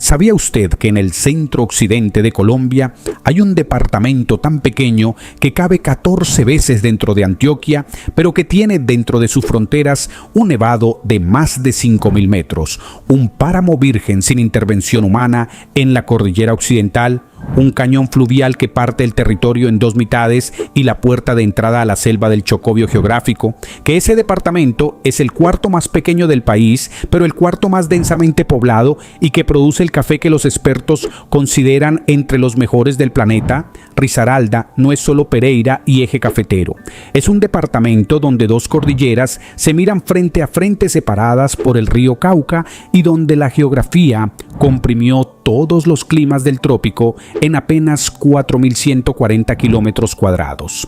¿Sabía usted que en el centro occidente de Colombia hay un departamento tan pequeño que cabe 14 veces dentro de Antioquia, pero que tiene dentro de sus fronteras un nevado de más de 5.000 metros, un páramo virgen sin intervención humana en la cordillera occidental, un cañón fluvial que parte el territorio en dos mitades y la puerta de entrada a la selva del Chocó biogeográfico, que ese departamento es el cuarto más pequeño del país, pero el cuarto más densamente poblado y que produce el café que los expertos consideran entre los mejores del planeta? Risaralda no es solo Pereira y eje cafetero. Es un departamento donde dos cordilleras se miran frente a frente separadas por el río Cauca y donde la geografía comprimió todos los climas del trópico en apenas 4.140 kilómetros cuadrados.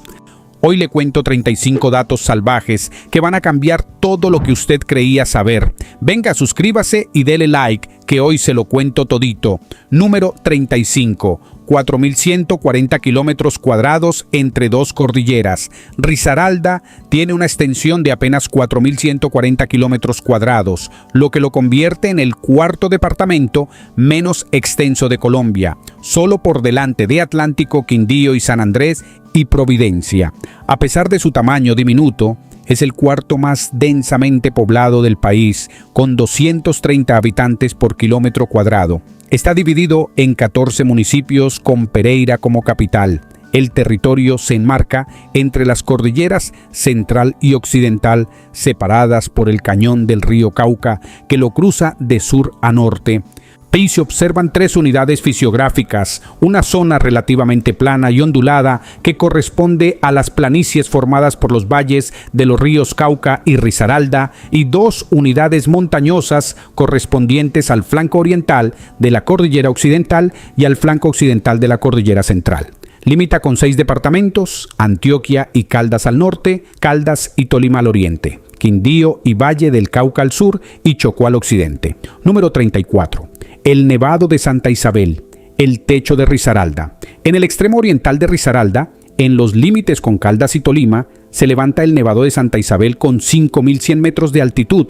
Hoy le cuento 35 datos salvajes que van a cambiar todo lo que usted creía saber. Venga, suscríbase y dele like, que hoy se lo cuento todito. Número 35. 4.140 kilómetros cuadrados entre dos cordilleras. Risaralda tiene una extensión de apenas 4.140 kilómetros cuadrados, lo que lo convierte en el cuarto departamento menos extenso de Colombia, solo por delante de Atlántico, Quindío y San Andrés y Providencia. A pesar de su tamaño diminuto, es el cuarto más densamente poblado del país, con 230 habitantes por kilómetro cuadrado. Está dividido en 14 municipios con Pereira como capital. El territorio se enmarca entre las cordilleras central y occidental, separadas por el cañón del río Cauca, que lo cruza de sur a norte. Ahí se observan tres unidades fisiográficas, una zona relativamente plana y ondulada que corresponde a las planicies formadas por los valles de los ríos Cauca y Risaralda, y dos unidades montañosas correspondientes al flanco oriental de la cordillera occidental y al flanco occidental de la cordillera central. Limita con 6 departamentos: Antioquia y Caldas al norte, Caldas y Tolima al oriente, Quindío y Valle del Cauca al sur y Chocó al occidente. Número 34. El Nevado de Santa Isabel, el techo de Risaralda. En el extremo oriental de Risaralda, en los límites con Caldas y Tolima, se levanta el Nevado de Santa Isabel con 5.100 metros de altitud.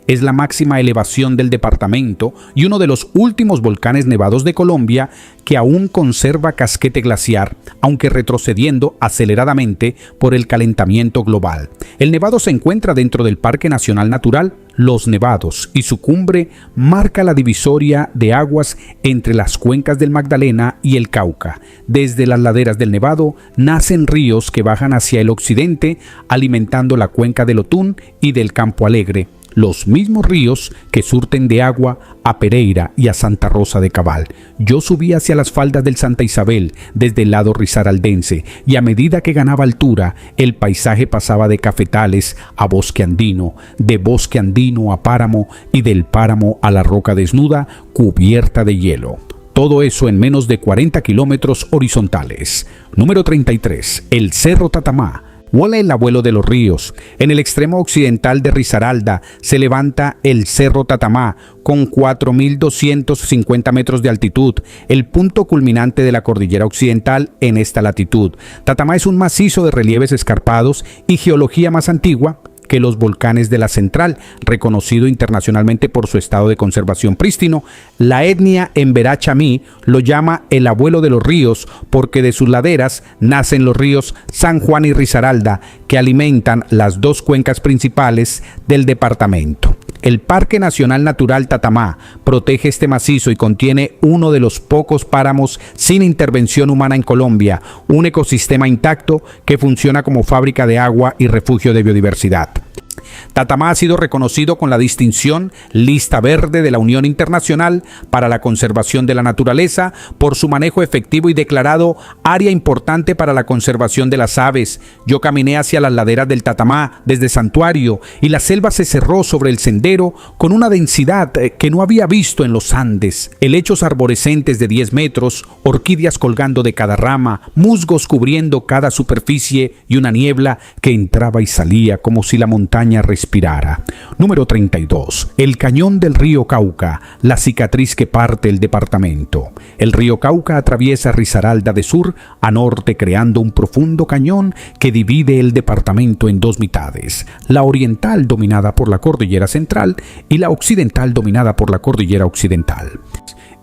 Es la máxima elevación del departamento y uno de los últimos volcanes nevados de Colombia que aún conserva casquete glaciar, aunque retrocediendo aceleradamente por el calentamiento global. El nevado se encuentra dentro del Parque Nacional Natural Los Nevados y su cumbre marca la divisoria de aguas entre las cuencas del Magdalena y el Cauca. Desde las laderas del Nevado nacen ríos que bajan hacia el occidente, alimentando la cuenca del Otún y del Campo Alegre, los mismos ríos que surten de agua a Pereira y a Santa Rosa de Cabal. Yo subí hacia las faldas del Santa Isabel desde el lado risaraldense, y a medida que ganaba altura, el paisaje pasaba de cafetales a bosque andino, de bosque andino a páramo y del páramo a la roca desnuda cubierta de hielo. Todo eso en menos de 40 kilómetros horizontales. Número 33. El Cerro Tatamá. Huele el abuelo de los ríos. En el extremo occidental de Risaralda se levanta el Cerro Tatamá con 4.250 metros de altitud, el punto culminante de la cordillera occidental en esta latitud. Tatamá es un macizo de relieves escarpados y geología más antigua que los volcanes de la central, reconocido internacionalmente por su estado de conservación prístino. La etnia Emberá Chamí lo llama el abuelo de los ríos porque de sus laderas nacen los ríos San Juan y Risaralda, que alimentan las dos cuencas principales del departamento. El Parque Nacional Natural Tatamá protege este macizo y contiene uno de los pocos páramos sin intervención humana en Colombia, un ecosistema intacto que funciona como fábrica de agua y refugio de biodiversidad. Tatamá ha sido reconocido con la distinción Lista Verde de la Unión Internacional para la Conservación de la Naturaleza por su manejo efectivo y declarado área importante para la conservación de las aves. Yo caminé hacia las laderas del Tatamá desde Santuario y la selva se cerró sobre el sendero con una densidad que no había visto en los Andes. Helechos arborescentes de 10 metros, orquídeas colgando de cada rama, musgos cubriendo cada superficie y una niebla que entraba y salía como si la montaña respirara. Número 32. El cañón del río Cauca, la cicatriz que parte el departamento. El río Cauca atraviesa Risaralda de sur a norte, creando un profundo cañón que divide el departamento en dos mitades, la oriental dominada por la cordillera central y la occidental dominada por la cordillera occidental.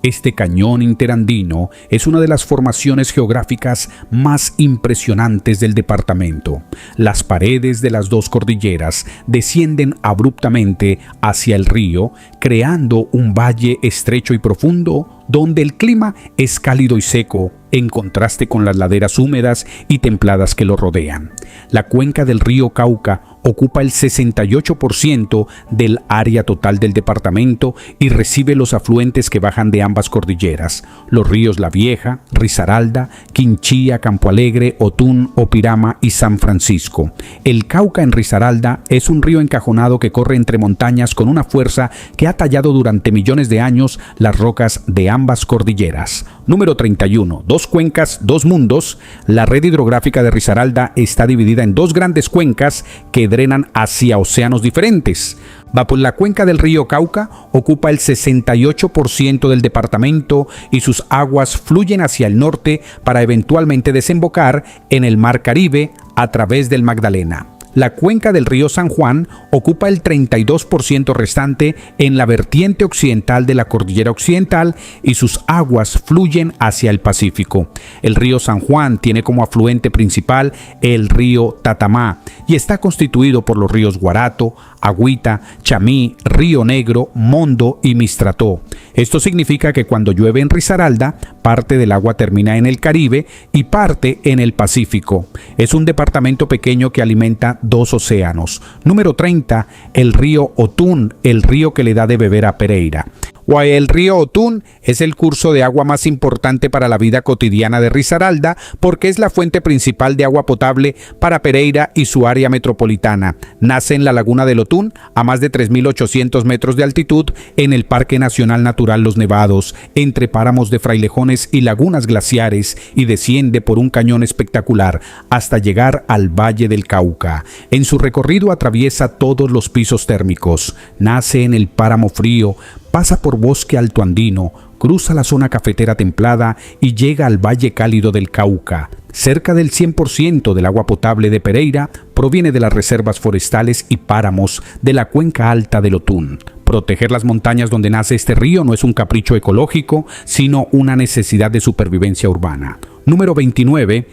Este cañón interandino es una de las formaciones geográficas más impresionantes del departamento. Las paredes de las dos cordilleras descienden abruptamente hacia el río, creando un valle estrecho y profundo donde el clima es cálido y seco, en contraste con las laderas húmedas y templadas que lo rodean. La cuenca del río Cauca ocupa el 68% del área total del departamento y recibe los afluentes que bajan de ambas cordilleras, los ríos La Vieja, Risaralda, Quinchía, Campo Alegre, Otún, Opirama y San Francisco. El Cauca en Risaralda es un río encajonado que corre entre montañas con una fuerza que ha tallado durante millones de años las rocas de ambas cordilleras. Número 31. Dos cuencas, dos mundos. La red hidrográfica de Risaralda está dividida en dos grandes cuencas que drenan hacia océanos diferentes. La cuenca del río Cauca ocupa el 68% del departamento y sus aguas fluyen hacia el norte para eventualmente desembocar en el Mar Caribe a través del Magdalena. La cuenca del río San Juan ocupa el 32% restante en la vertiente occidental de la cordillera occidental y sus aguas fluyen hacia el Pacífico. El río San Juan tiene como afluente principal el río Tatamá y está constituido por los ríos Guarato, Agüita, Chamí, Río Negro, Mondo y Mistrató. Esto significa que cuando llueve en Risaralda, parte del agua termina en el Caribe y parte en el Pacífico. Es un departamento pequeño que alimenta dos océanos. Número 30, el río Otún, el río que le da de beber a Pereira. El río Otún es el curso de agua más importante para la vida cotidiana de Risaralda porque es la fuente principal de agua potable para Pereira y su área metropolitana. Nace en la laguna del Otún a más de 3.800 metros de altitud en el Parque Nacional Natural Los Nevados, entre páramos de frailejones y lagunas glaciares, y desciende por un cañón espectacular hasta llegar al Valle del Cauca. En su recorrido atraviesa todos los pisos térmicos. Nace en el páramo frío, pasa por bosque alto andino, cruza la zona cafetera templada y llega al Valle Cálido del Cauca. Cerca del 100% del agua potable de Pereira proviene de las reservas forestales y páramos de la cuenca alta del Otún. Proteger las montañas donde nace este río no es un capricho ecológico, sino una necesidad de supervivencia urbana. Número 29.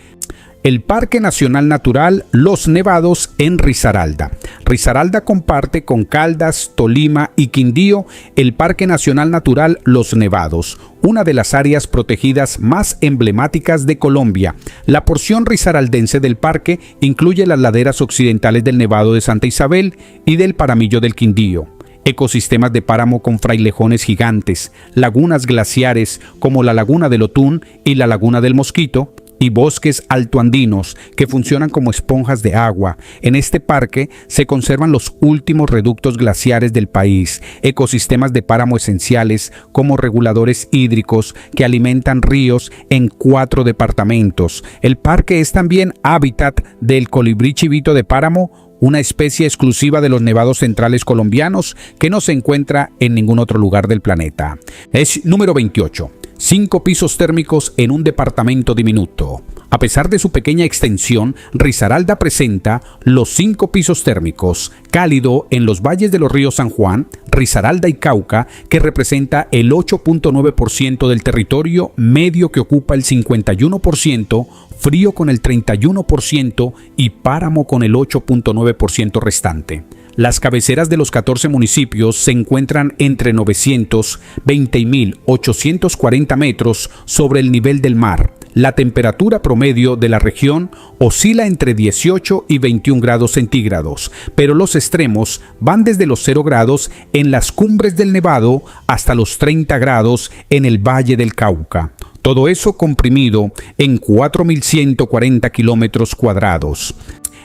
El Parque Nacional Natural Los Nevados en Risaralda. Risaralda comparte con Caldas, Tolima y Quindío el Parque Nacional Natural Los Nevados, una de las áreas protegidas más emblemáticas de Colombia. La porción risaraldense del parque incluye las laderas occidentales del Nevado de Santa Isabel y del Paramillo del Quindío. Ecosistemas de páramo con frailejones gigantes, lagunas glaciares como la Laguna del Otún y la Laguna del Mosquito, y bosques altoandinos que funcionan como esponjas de agua. En este parque se conservan los últimos reductos glaciares del país, ecosistemas de páramo esenciales como reguladores hídricos que alimentan ríos en 4 departamentos. El parque es también hábitat del colibrí chivito de páramo, una especie exclusiva de los nevados centrales colombianos que no se encuentra en ningún otro lugar del planeta. Es número 28. 5 pisos térmicos en un departamento diminuto. A pesar de su pequeña extensión, Risaralda presenta los 5 pisos térmicos, cálido en los valles de los ríos San Juan, Risaralda y Cauca, que representa el 8.9% del territorio, medio que ocupa el 51%, frío con el 31% y páramo con el 8.9% restante. Las cabeceras de los 14 municipios se encuentran entre 920.840 metros sobre el nivel del mar. La temperatura promedio de la región oscila entre 18 y 21 grados centígrados, pero los extremos van desde los 0 grados en las cumbres del Nevado hasta los 30 grados en el Valle del Cauca. Todo eso comprimido en 4.140 kilómetros cuadrados.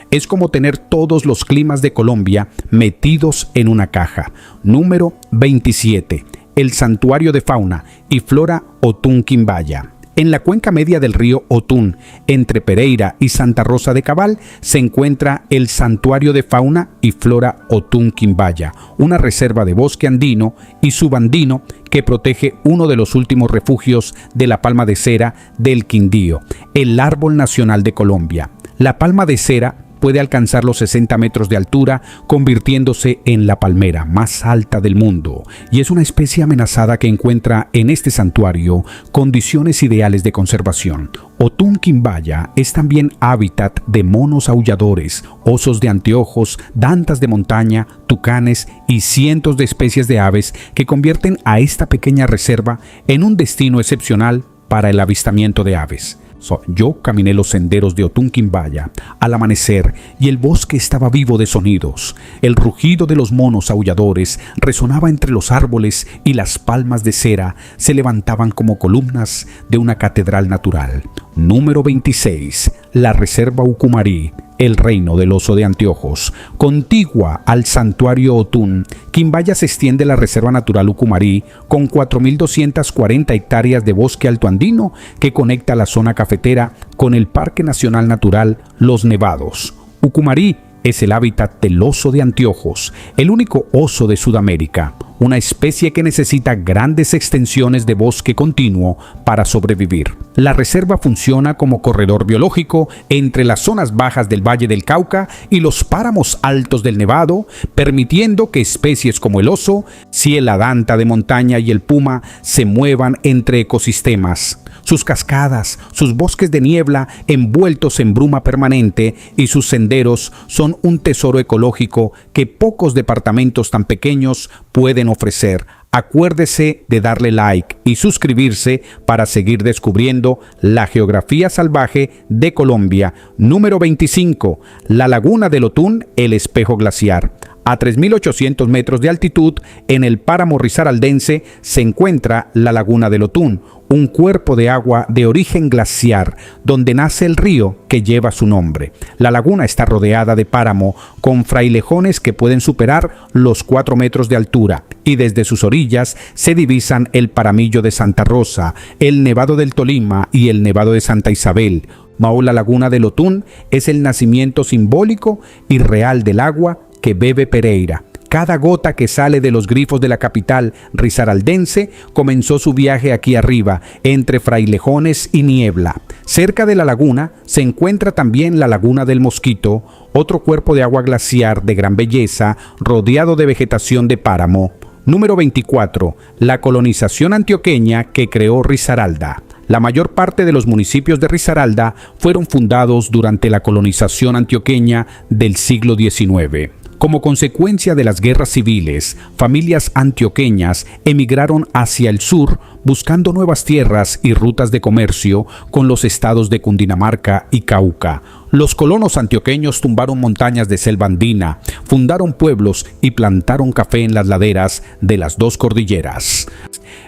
Es como tener todos los climas de Colombia metidos en una caja. Número 27. El Santuario de Fauna y Flora Otún Quimbaya. En la cuenca media del río Otún, entre Pereira y Santa Rosa de Cabal, se encuentra el Santuario de Fauna y Flora Otún Quimbaya, una reserva de bosque andino y subandino que protege uno de los últimos refugios de la palma de cera del Quindío, el árbol nacional de Colombia. La palma de cera puede alcanzar los 60 metros de altura, convirtiéndose en la palmera más alta del mundo, y es una especie amenazada que encuentra en este santuario condiciones ideales de conservación. Otún quimbaya es también hábitat de monos aulladores, osos de anteojos, dantas de montaña, tucanes y cientos de especies de aves que convierten a esta pequeña reserva en un destino excepcional para el avistamiento de aves. Yo caminé los senderos de Otún Quimbaya al amanecer y el bosque estaba vivo de sonidos. El rugido de los monos aulladores resonaba entre los árboles y las palmas de cera se levantaban como columnas de una catedral natural. Número 26. La Reserva Ucumarí, el reino del oso de anteojos. Contigua al santuario Otún, Quimbaya se extiende la Reserva Natural Ucumarí con 4.240 hectáreas de bosque altoandino que conecta la zona cafetera con el Parque Nacional Natural Los Nevados. Ucumarí es el hábitat del oso de anteojos, el único oso de Sudamérica, una especie que necesita grandes extensiones de bosque continuo para sobrevivir. La reserva funciona como corredor biológico entre las zonas bajas del Valle del Cauca y los páramos altos del Nevado, permitiendo que especies como el oso, ciela danta de montaña y el puma se muevan entre ecosistemas. Sus cascadas, sus bosques de niebla envueltos en bruma permanente y sus senderos son un tesoro ecológico que pocos departamentos tan pequeños pueden ofrecer. Acuérdese de darle like y suscribirse para seguir descubriendo la geografía salvaje de Colombia. Número 25. La Laguna del Otún, el espejo glaciar. A 3.800 metros de altitud, en el páramo risaraldense, se encuentra la Laguna del Otún, un cuerpo de agua de origen glaciar, donde nace el río que lleva su nombre. La laguna está rodeada de páramo, con frailejones que pueden superar los 4 metros de altura, y desde sus orillas se divisan el Paramillo de Santa Rosa, el Nevado del Tolima y el Nevado de Santa Isabel. La Laguna del Otún es el nacimiento simbólico y real del agua que bebe Pereira. Cada gota que sale de los grifos de la capital risaraldense comenzó su viaje aquí arriba, entre frailejones y niebla. Cerca de la laguna se encuentra también la Laguna del Mosquito, otro cuerpo de agua glaciar de gran belleza, rodeado de vegetación de páramo. Número 24. La colonización antioqueña que creó Risaralda. La mayor parte de los municipios de Risaralda fueron fundados durante la colonización antioqueña del siglo XIX. Como consecuencia de las guerras civiles, familias antioqueñas emigraron hacia el sur buscando nuevas tierras y rutas de comercio con los estados de Cundinamarca y Cauca. Los colonos antioqueños tumbaron montañas de selva andina, fundaron pueblos y plantaron café en las laderas de las dos cordilleras.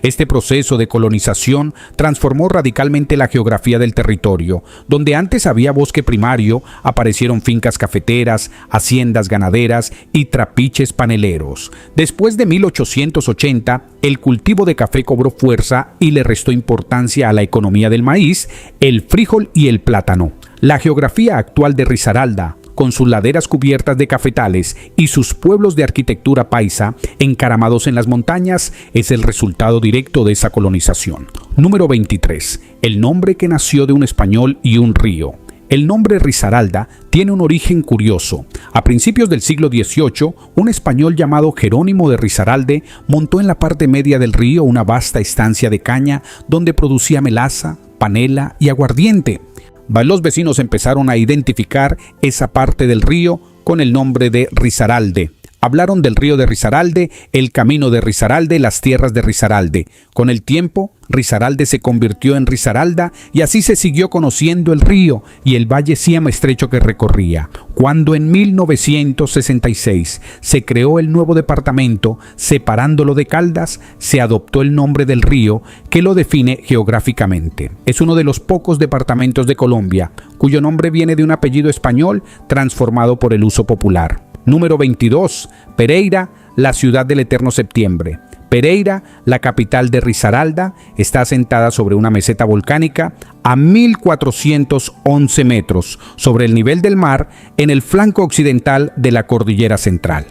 Este proceso de colonización transformó radicalmente la geografía del territorio. Donde antes había bosque primario, aparecieron fincas cafeteras, haciendas ganaderas y trapiches paneleros. Después de 1880, el cultivo de café cobró fuerza y le restó importancia a la economía del maíz, el frijol y el plátano. La geografía actual de Risaralda, con sus laderas cubiertas de cafetales y sus pueblos de arquitectura paisa encaramados en las montañas, es el resultado directo de esa colonización. Número 23. El nombre que nació de un español y un río. El nombre Risaralda tiene un origen curioso. A principios del siglo XVIII, un español llamado Jerónimo de Risaralde montó en la parte media del río una vasta estancia de caña donde producía melaza, panela y aguardiente. Los vecinos empezaron a identificar esa parte del río con el nombre de Risaralde. Hablaron del río de Risaralde, el camino de Risaralde, las tierras de Risaralde. Con el tiempo, Risaralde se convirtió en Risaralda y así se siguió conociendo el río y el valle siempre estrecho que recorría. Cuando en 1966 se creó el nuevo departamento, separándolo de Caldas, se adoptó el nombre del río que lo define geográficamente. Es uno de los pocos departamentos de Colombia cuyo nombre viene de un apellido español transformado por el uso popular. Número 22. Pereira, la ciudad del eterno septiembre. Pereira, la capital de Risaralda, está asentada sobre una meseta volcánica a 1.411 metros sobre el nivel del mar en el flanco occidental de la cordillera central.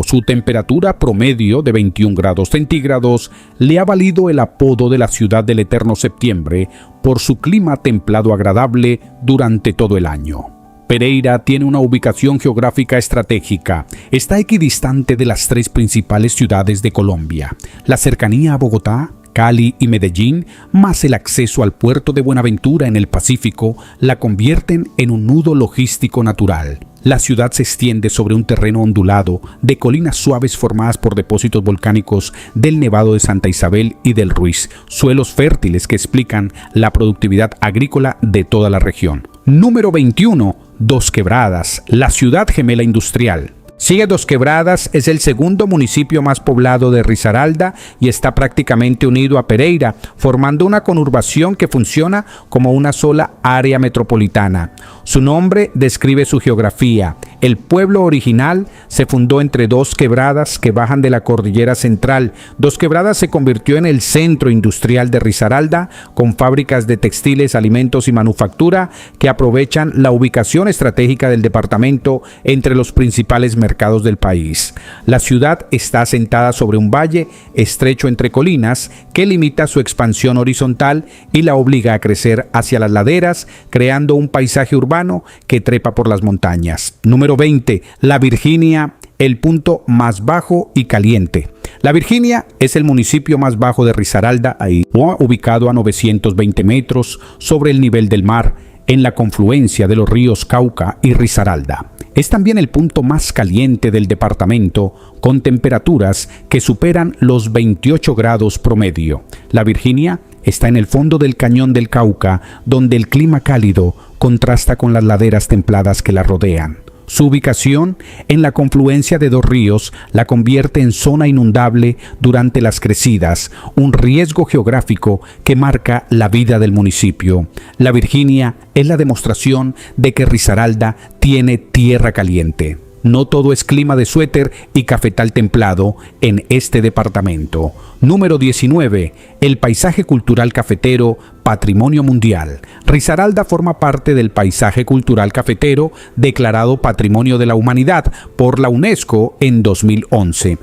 Su temperatura promedio de 21 grados centígrados le ha valido el apodo de la ciudad del eterno septiembre por su clima templado agradable durante todo el año. Pereira tiene una ubicación geográfica estratégica. Está equidistante de las tres principales ciudades de Colombia. La cercanía a Bogotá, Cali y Medellín, más el acceso al puerto de Buenaventura en el Pacífico, la convierten en un nudo logístico natural. La ciudad se extiende sobre un terreno ondulado de colinas suaves formadas por depósitos volcánicos del Nevado de Santa Isabel y del Ruiz, suelos fértiles que explican la productividad agrícola de toda la región. Número 21. Dos Quebradas, la ciudad gemela industrial. Sigue Dos Quebradas, es el segundo municipio más poblado de Risaralda y está prácticamente unido a Pereira, formando una conurbación que funciona como una sola área metropolitana. Su nombre describe su geografía. El pueblo original se fundó entre Dos Quebradas que bajan de la cordillera central. Dos Quebradas se convirtió en el centro industrial de Risaralda, con fábricas de textiles, alimentos y manufactura que aprovechan la ubicación estratégica del departamento entre los principales mercados del país. La ciudad está asentada sobre un valle estrecho entre colinas que limita su expansión horizontal y la obliga a crecer hacia las laderas, creando un paisaje urbano que trepa por las montañas. Número 20. La Virginia, el punto más bajo y caliente. La Virginia es el municipio más bajo de Risaralda, ubicado a 920 metros sobre el nivel del mar, en la confluencia de los ríos Cauca y Risaralda. Es también el punto más caliente del departamento, con temperaturas que superan los 28 grados promedio. La Virginia está en el fondo del cañón del Cauca, donde el clima cálido contrasta con las laderas templadas que la rodean. Su ubicación en la confluencia de dos ríos la convierte en zona inundable durante las crecidas, un riesgo geográfico que marca la vida del municipio. La Virginia es la demostración de que Risaralda tiene tierra caliente. No todo es clima de suéter y cafetal templado en este departamento. Número 19. El paisaje cultural cafetero, Patrimonio Mundial. Risaralda forma parte del paisaje cultural cafetero declarado Patrimonio de la Humanidad por la UNESCO en 2011.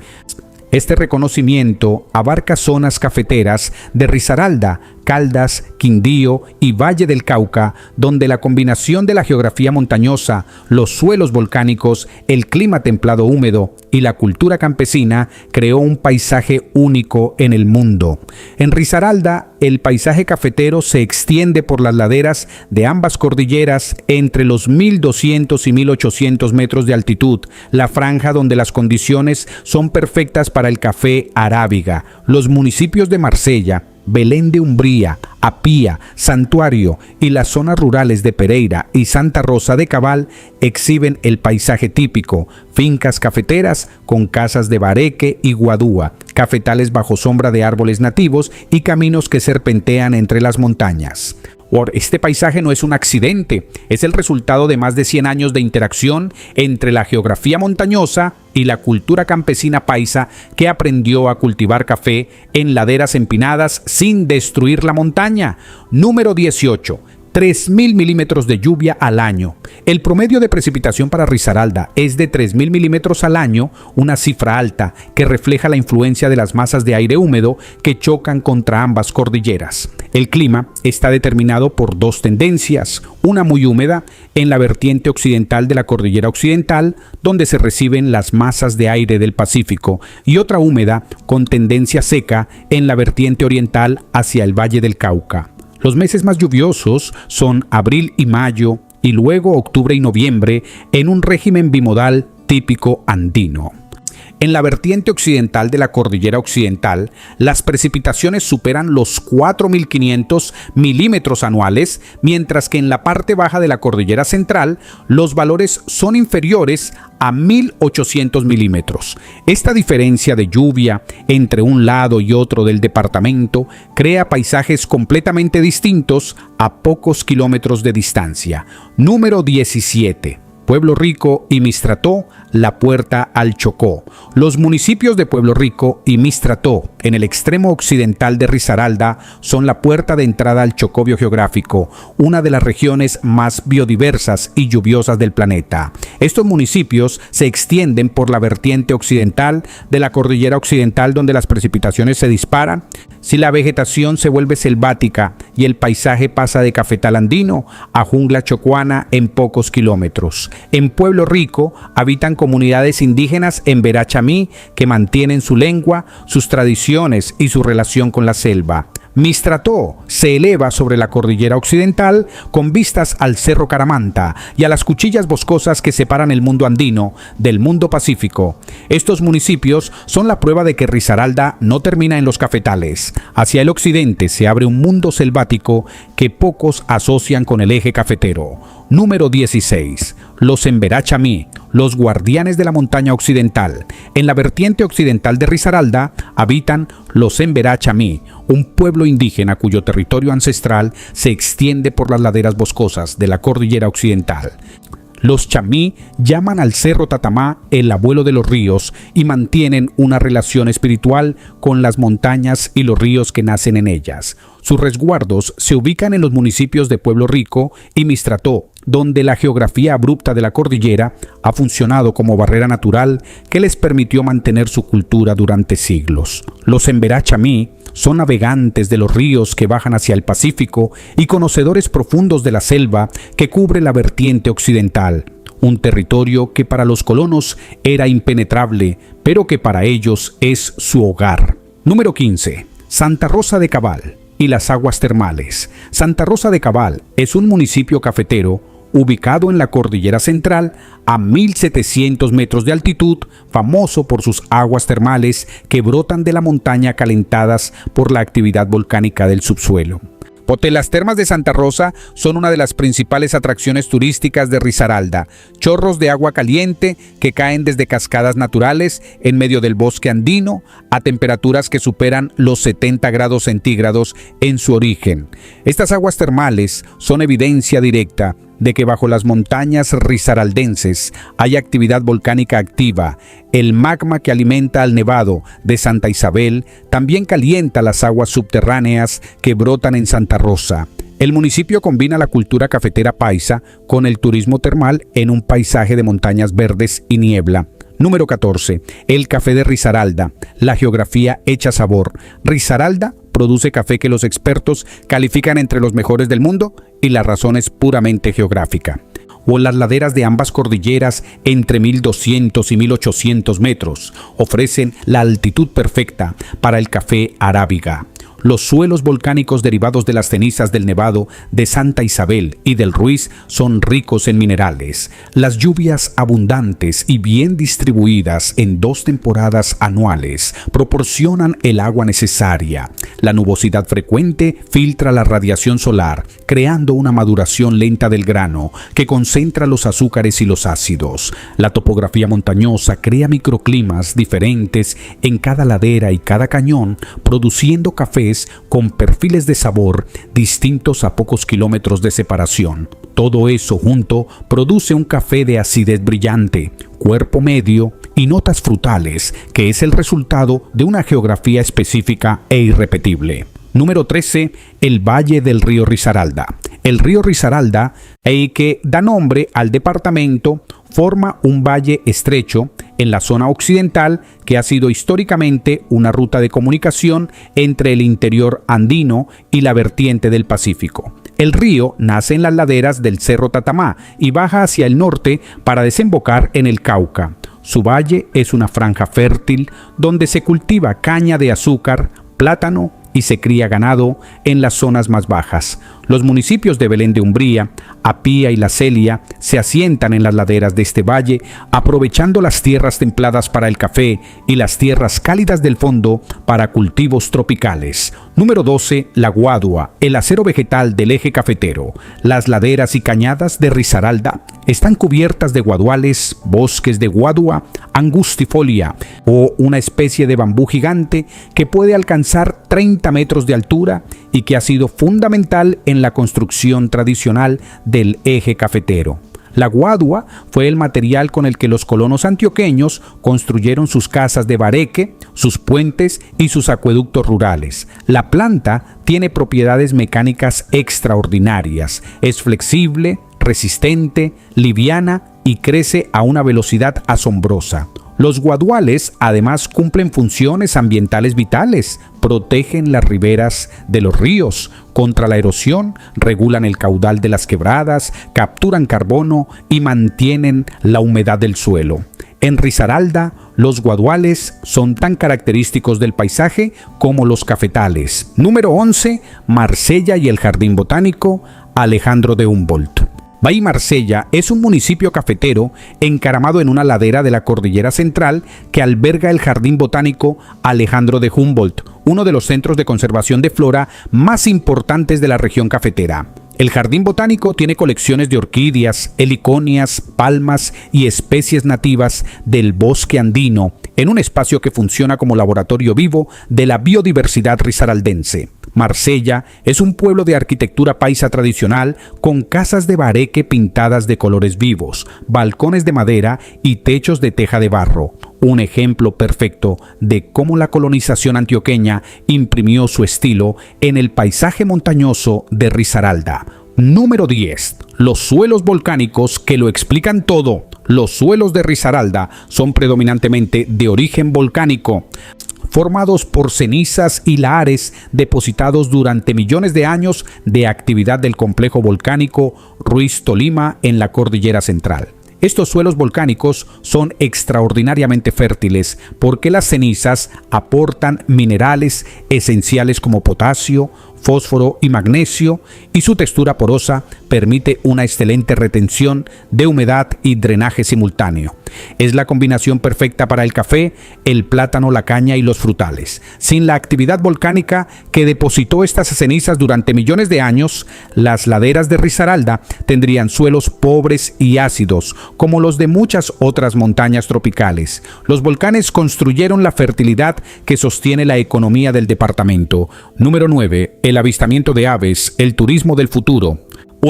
Este reconocimiento abarca zonas cafeteras de Risaralda, Caldas, Quindío y Valle del Cauca, donde la combinación de la geografía montañosa, los suelos volcánicos, el clima templado húmedo y la cultura campesina creó un paisaje único en el mundo. En Risaralda, el paisaje cafetero se extiende por las laderas de ambas cordilleras entre los 1200 y 1800 metros de altitud, la franja donde las condiciones son perfectas para el café arábiga. Los municipios de Marsella, Belén de Umbría, Apía, Santuario y las zonas rurales de Pereira y Santa Rosa de Cabal exhiben el paisaje típico, fincas cafeteras con casas de bareque y guadúa, cafetales bajo sombra de árboles nativos y caminos que serpentean entre las montañas. Este paisaje no es un accidente, es el resultado de más de 100 años de interacción entre la geografía montañosa y la cultura campesina paisa que aprendió a cultivar café en laderas empinadas sin destruir la montaña. Número 18. 3.000 milímetros de lluvia al año. El promedio de precipitación para Risaralda es de 3.000 milímetros al año, una cifra alta que refleja la influencia de las masas de aire húmedo que chocan contra ambas cordilleras. El clima está determinado por dos tendencias, una muy húmeda en la vertiente occidental de la cordillera occidental, donde se reciben las masas de aire del Pacífico, y otra húmeda con tendencia seca en la vertiente oriental hacia el Valle del Cauca. Los meses más lluviosos son abril y mayo, y luego octubre y noviembre, en un régimen bimodal típico andino. En la vertiente occidental de la cordillera occidental, las precipitaciones superan los 4.500 milímetros anuales, mientras que en la parte baja de la cordillera central, los valores son inferiores a 1.800 milímetros. Esta diferencia de lluvia entre un lado y otro del departamento crea paisajes completamente distintos a pocos kilómetros de distancia. Número 17. Pueblo Rico y Mistrató, la puerta al Chocó. Los municipios de Pueblo Rico y Mistrató, en el extremo occidental de Risaralda, son la puerta de entrada al Chocó biogeográfico, una de las regiones más biodiversas y lluviosas del planeta. Estos municipios se extienden por la vertiente occidental de la cordillera occidental, donde las precipitaciones se disparan. Si la vegetación se vuelve selvática y el paisaje pasa de cafetal andino a jungla chocuana en pocos kilómetros. En Pueblo Rico habitan comunidades indígenas en Verachamí que mantienen su lengua, sus tradiciones y su relación con la selva. Mistrató se eleva sobre la cordillera occidental con vistas al Cerro Caramanta y a las cuchillas boscosas que separan el mundo andino del mundo pacífico. Estos municipios son la prueba de que Risaralda no termina en los cafetales. Hacia el occidente se abre un mundo selvático que pocos asocian con el eje cafetero. Número 16. Los Emberá-Chamí, los guardianes de la montaña occidental. En la vertiente occidental de Risaralda habitan los Emberá-Chamí, un pueblo indígena cuyo territorio ancestral se extiende por las laderas boscosas de la cordillera occidental. Los chamí llaman al Cerro Tatamá el abuelo de los ríos y mantienen una relación espiritual con las montañas y los ríos que nacen en ellas. Sus resguardos se ubican en los municipios de Pueblo Rico y Mistrató, donde la geografía abrupta de la cordillera ha funcionado como barrera natural que les permitió mantener su cultura durante siglos. Los Emberá-Chamí son navegantes de los ríos que bajan hacia el Pacífico y conocedores profundos de la selva que cubre la vertiente occidental, un territorio que para los colonos era impenetrable, pero que para ellos es su hogar. Número 15. Santa Rosa de Cabal y las aguas termales. Santa Rosa de Cabal es un municipio cafetero ubicado en la cordillera central a 1700 metros de altitud, famoso por sus aguas termales que brotan de la montaña calentadas por la actividad volcánica del subsuelo. Las termas de Santa Rosa son una de las principales atracciones turísticas de Risaralda. Chorros de agua caliente que caen desde cascadas naturales en medio del bosque andino a temperaturas que superan los 70 grados centígrados en su origen. Estas aguas termales son evidencia directa de que bajo las montañas risaraldenses hay actividad volcánica activa. El magma que alimenta al nevado de Santa Isabel también calienta las aguas subterráneas que brotan en Santa Rosa. El municipio combina la cultura cafetera paisa con el turismo termal en un paisaje de montañas verdes y niebla. Número 14. El café de Risaralda. La geografía hecha sabor. Risaralda produce café que los expertos califican entre los mejores del mundo y la razón es puramente geográfica. O las laderas de ambas cordilleras entre 1200 y 1800 metros ofrecen la altitud perfecta para el café arábiga. Los suelos volcánicos derivados de las cenizas del nevado de Santa Isabel y del Ruiz son ricos en minerales. Las lluvias abundantes y bien distribuidas en 2 temporadas anuales proporcionan el agua necesaria. La nubosidad frecuente filtra la radiación solar, creando una maduración lenta del grano que concentra los azúcares y los ácidos. La topografía montañosa crea microclimas diferentes en cada ladera y cada cañón, produciendo cafés con perfiles de sabor distintos a pocos kilómetros de separación. Todo eso junto produce un café de acidez brillante, cuerpo medio y notas frutales, que es el resultado de una geografía específica e irrepetible. Número 13. El Valle del Río Risaralda. El río Risaralda, que da nombre al departamento, forma un valle estrecho en la zona occidental que ha sido históricamente una ruta de comunicación entre el interior andino y la vertiente del Pacífico. El río nace en las laderas del Cerro Tatamá y baja hacia el norte para desembocar en el Cauca. Su valle es una franja fértil donde se cultiva caña de azúcar, plátano y se cría ganado en las zonas más bajas. Los municipios de Belén de Umbría, Apía y La Celia se asientan en las laderas de este valle, aprovechando las tierras templadas para el café y las tierras cálidas del fondo para cultivos tropicales. Número 12. La Guadua, el acero vegetal del eje cafetero. Las laderas y cañadas de Risaralda están cubiertas de guaduales, bosques de guadua angustifolia o una especie de bambú gigante que puede alcanzar 30 metros de altura y que ha sido fundamental en la construcción tradicional del eje cafetero. La guadua fue el material con el que los colonos antioqueños construyeron sus casas de bareque, sus puentes y sus acueductos rurales. La planta tiene propiedades mecánicas extraordinarias. Es flexible, resistente, liviana y crece a una velocidad asombrosa. Los guaduales además cumplen funciones ambientales vitales, protegen las riberas de los ríos contra la erosión, regulan el caudal de las quebradas, capturan carbono y mantienen la humedad del suelo. En Risaralda, los guaduales son tan característicos del paisaje como los cafetales. Número 11. Marsella y el Jardín Botánico Alejandro de Humboldt. Bahí Marsella es un municipio cafetero encaramado en una ladera de la Cordillera Central que alberga el Jardín Botánico Alejandro de Humboldt, uno de los centros de conservación de flora más importantes de la región cafetera. El Jardín Botánico tiene colecciones de orquídeas, heliconias, palmas y especies nativas del bosque andino, en un espacio que funciona como laboratorio vivo de la biodiversidad risaraldense. Marsella es un pueblo de arquitectura paisa tradicional con casas de bareque pintadas de colores vivos, balcones de madera y techos de teja de barro. Un ejemplo perfecto de cómo la colonización antioqueña imprimió su estilo en el paisaje montañoso de Risaralda. Número 10. Los suelos volcánicos que lo explican todo. Los suelos de Risaralda son predominantemente de origen volcánico, formados por cenizas y lahares depositados durante millones de años de actividad del complejo volcánico Ruiz Tolima en la Cordillera Central. Estos suelos volcánicos son extraordinariamente fértiles porque las cenizas aportan minerales esenciales como potasio, fósforo y magnesio, y su textura porosa permite una excelente retención de humedad y drenaje simultáneo. Es la combinación perfecta para el café, el plátano, la caña y los frutales. Sin la actividad volcánica que depositó estas cenizas durante millones de años, las laderas de Risaralda tendrían suelos pobres y ácidos, como los de muchas otras montañas tropicales. Los volcanes construyeron la fertilidad que sostiene la economía del departamento. Número 9. El avistamiento de aves, el turismo del futuro.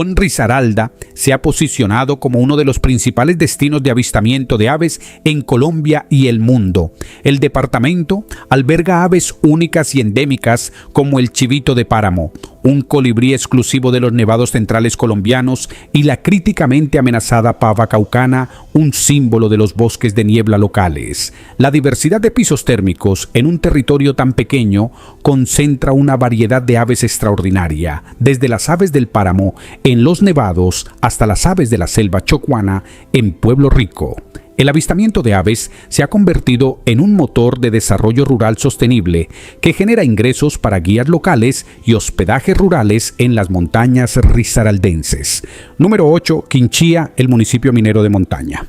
Risaralda se ha posicionado como uno de los principales destinos de avistamiento de aves en Colombia y el mundo. El departamento alberga aves únicas y endémicas como el chivito de páramo, un colibrí exclusivo de los nevados centrales colombianos, y la críticamente amenazada pava caucana, un símbolo de los bosques de niebla locales. La diversidad de pisos térmicos en un territorio tan pequeño concentra una variedad de aves extraordinaria, desde las aves del páramo en los nevados hasta las aves de la selva chocuana en Pueblo Rico. El avistamiento de aves se ha convertido en un motor de desarrollo rural sostenible que genera ingresos para guías locales y hospedajes rurales en las montañas risaraldenses. Número 8. Quinchía, el municipio minero de montaña.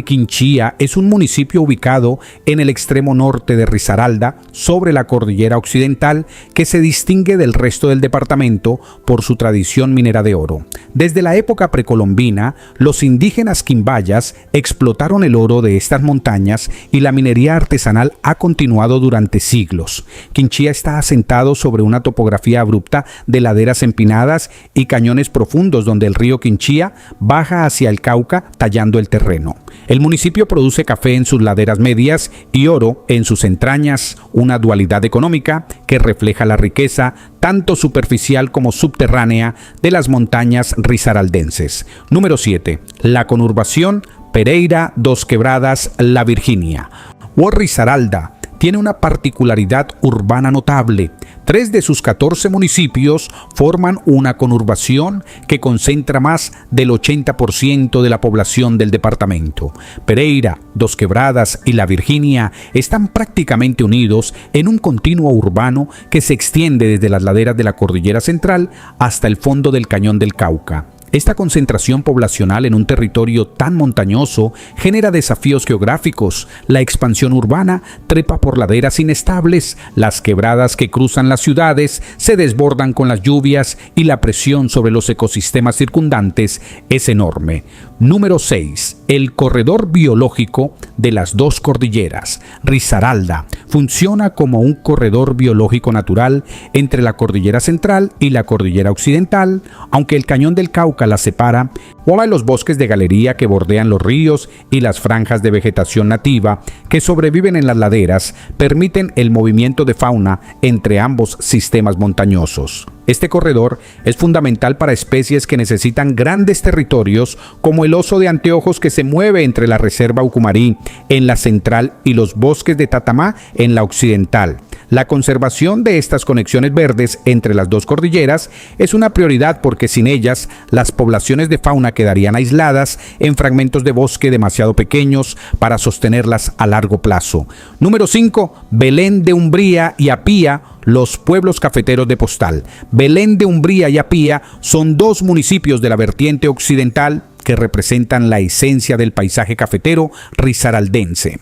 Quinchía es un municipio ubicado en el extremo norte de Risaralda, sobre la cordillera occidental, que se distingue del resto del departamento por su tradición minera de oro. Desde la época precolombina, los indígenas quimbayas explotaron el oro de estas montañas y la minería artesanal ha continuado durante siglos. Quinchía está asentado sobre una topografía abrupta de laderas empinadas y cañones profundos donde el río Quinchía baja hacia el Cauca tallando el terreno. El municipio produce café en sus laderas medias y oro en sus entrañas, una dualidad económica que refleja la riqueza tanto superficial como subterránea de las montañas risaraldenses. Número 7. La conurbación Pereira, Dos Quebradas, La Virginia. Risaralda tiene una particularidad urbana notable. 3 de sus 14 municipios forman una conurbación que concentra más del 80% de la población del departamento. Pereira, Dos Quebradas y La Virginia están prácticamente unidos en un continuo urbano que se extiende desde las laderas de la Cordillera Central hasta el fondo del Cañón del Cauca. Esta concentración poblacional en un territorio tan montañoso genera desafíos geográficos. La expansión urbana trepa por laderas inestables, las quebradas que cruzan las ciudades se desbordan con las lluvias y la presión sobre los ecosistemas circundantes es enorme. Número 6. El corredor biológico de las dos cordilleras. Risaralda funciona como un corredor biológico natural entre la Cordillera Central y la Cordillera Occidental. Aunque el Cañón del Cauca la separa, o a los bosques de galería que bordean los ríos y las franjas de vegetación nativa que sobreviven en las laderas permiten el movimiento de fauna entre ambos sistemas montañosos. Este corredor es fundamental para especies que necesitan grandes territorios, como el oso de anteojos que se mueve entre la reserva Ucumarí en la central y los bosques de Tatamá en la occidental. La conservación de estas conexiones verdes entre las dos cordilleras es una prioridad porque sin ellas las poblaciones de fauna quedarían aisladas en fragmentos de bosque demasiado pequeños para sostenerlas a largo plazo. Número 5. Belén de Umbría y Apía, los pueblos cafeteros de Postal. Belén de Umbría y Apía son dos municipios de la vertiente occidental que representan la esencia del paisaje cafetero risaraldense.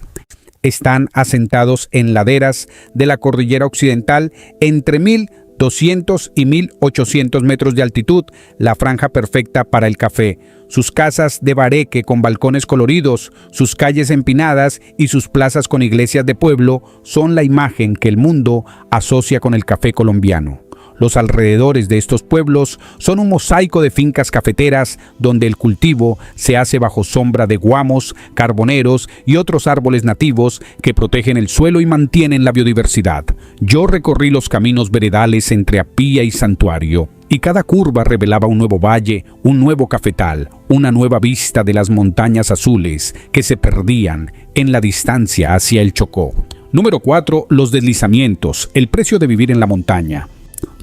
Están asentados en laderas de la cordillera occidental entre 1.200 y 1.800 metros de altitud, la franja perfecta para el café. Sus casas de bareque con balcones coloridos, sus calles empinadas y sus plazas con iglesias de pueblo son la imagen que el mundo asocia con el café colombiano. Los alrededores de estos pueblos son un mosaico de fincas cafeteras donde el cultivo se hace bajo sombra de guamos, carboneros y otros árboles nativos que protegen el suelo y mantienen la biodiversidad. Yo recorrí los caminos veredales entre Apía y Santuario, y cada curva revelaba un nuevo valle, un nuevo cafetal, una nueva vista de las montañas azules que se perdían en la distancia hacia el Chocó. Número 4. Los deslizamientos, el precio de vivir en la montaña.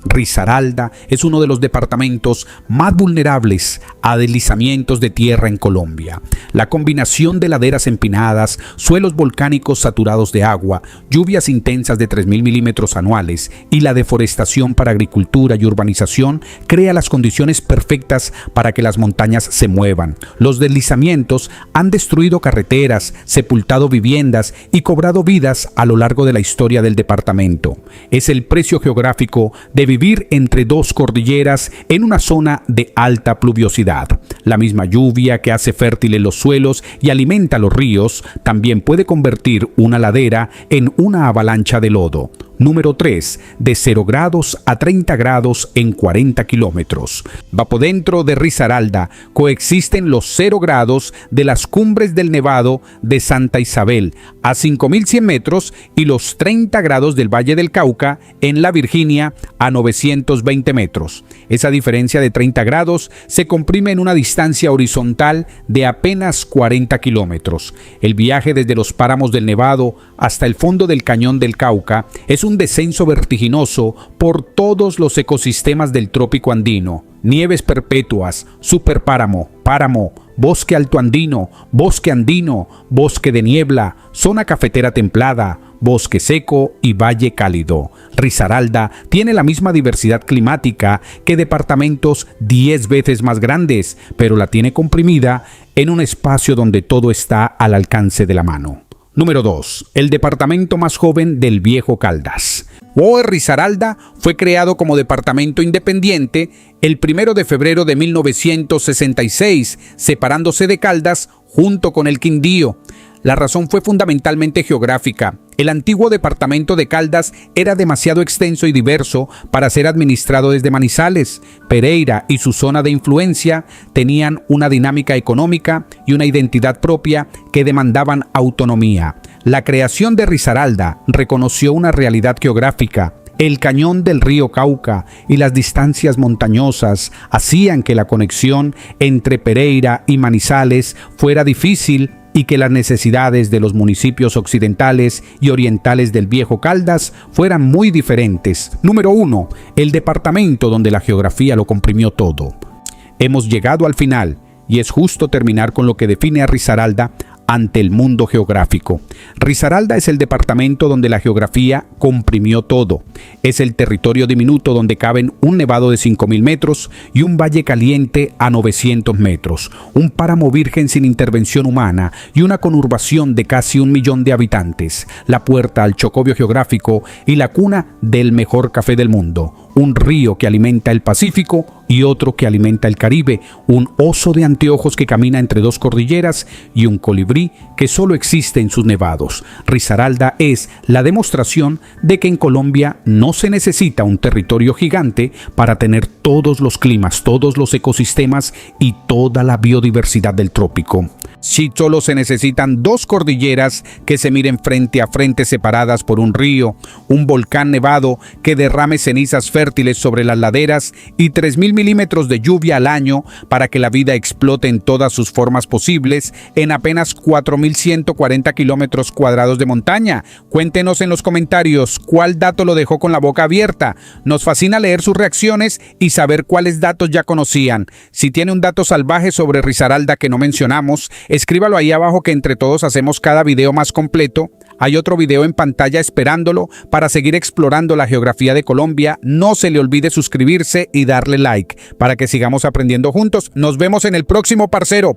Risaralda es uno de los departamentos más vulnerables a deslizamientos de tierra en Colombia. La combinación de laderas empinadas, suelos volcánicos saturados de agua, lluvias intensas de 3.000 milímetros anuales y la deforestación para agricultura y urbanización crea las condiciones perfectas para que las montañas se muevan. Los deslizamientos han destruido carreteras, sepultado viviendas y cobrado vidas a lo largo de la historia del departamento. Es el precio geográfico de vivir entre dos cordilleras en una zona de alta pluviosidad. La misma lluvia que hace fértiles los suelos y alimenta los ríos también puede convertir una ladera en una avalancha de lodo. Número 3. De 0 grados a 30 grados en 40 kilómetros. Dentro de Risaralda coexisten los 0 grados de las cumbres del Nevado de Santa Isabel a 5.100 metros y los 30 grados del Valle del Cauca en la Virginia a 920 metros. Esa diferencia de 30 grados se comprime en una distancia horizontal de apenas 40 kilómetros. El viaje desde los páramos del Nevado hasta el fondo del cañón del Cauca es un descenso vertiginoso por todos los ecosistemas del trópico andino. Nieves perpetuas, superpáramo, páramo, bosque altoandino, bosque andino, bosque de niebla, zona cafetera templada, bosque seco y valle cálido. Risaralda tiene la misma diversidad climática que departamentos 10 veces más grandes, pero la tiene comprimida en un espacio donde todo está al alcance de la mano. Número 2. El departamento más joven del Viejo Caldas. Risaralda fue creado como departamento independiente el 1 de febrero de 1966, separándose de Caldas junto con el Quindío. La razón fue fundamentalmente geográfica. El antiguo departamento de Caldas era demasiado extenso y diverso para ser administrado desde Manizales. Pereira y su zona de influencia tenían una dinámica económica y una identidad propia que demandaban autonomía. La creación de Risaralda reconoció una realidad geográfica. El cañón del río Cauca y las distancias montañosas hacían que la conexión entre Pereira y Manizales fuera difícil y que las necesidades de los municipios occidentales y orientales del Viejo Caldas fueran muy diferentes. Número 1. El departamento donde la geografía lo comprimió todo. Hemos llegado al final y es justo terminar con lo que define a Risaralda ante el mundo geográfico. Risaralda es el departamento donde la geografía comprimió todo. Es el territorio diminuto donde caben un nevado de 5.000 metros y un valle caliente a 900 metros, un páramo virgen sin intervención humana y una conurbación de casi 1 millón de habitantes, la puerta al Chocobio geográfico y la cuna del mejor café del mundo, un río que alimenta el Pacífico y otro que alimenta el Caribe, un oso de anteojos que camina entre dos cordilleras y un colibrí que solo existe en sus nevados. Risaralda es la demostración de que en Colombia no se necesita un territorio gigante para tener todos los climas, todos los ecosistemas y toda la biodiversidad del trópico. Si solo se necesitan dos cordilleras que se miren frente a frente separadas por un río, un volcán nevado que derrame cenizas fértiles sobre las laderas y 3.000 milímetros de lluvia al año para que la vida explote en todas sus formas posibles en apenas 4.140 kilómetros cuadrados de montaña. Cuéntenos en los comentarios cuál dato lo dejó con la boca abierta. Nos fascina leer sus reacciones y saber cuáles datos ya conocían. Si tiene un dato salvaje sobre Risaralda que no mencionamos, escríbalo ahí abajo que entre todos hacemos cada video más completo. Hay otro video en pantalla esperándolo para seguir explorando la geografía de Colombia. No se le olvide suscribirse y darle like para que sigamos aprendiendo juntos. Nos vemos en el próximo, parcero.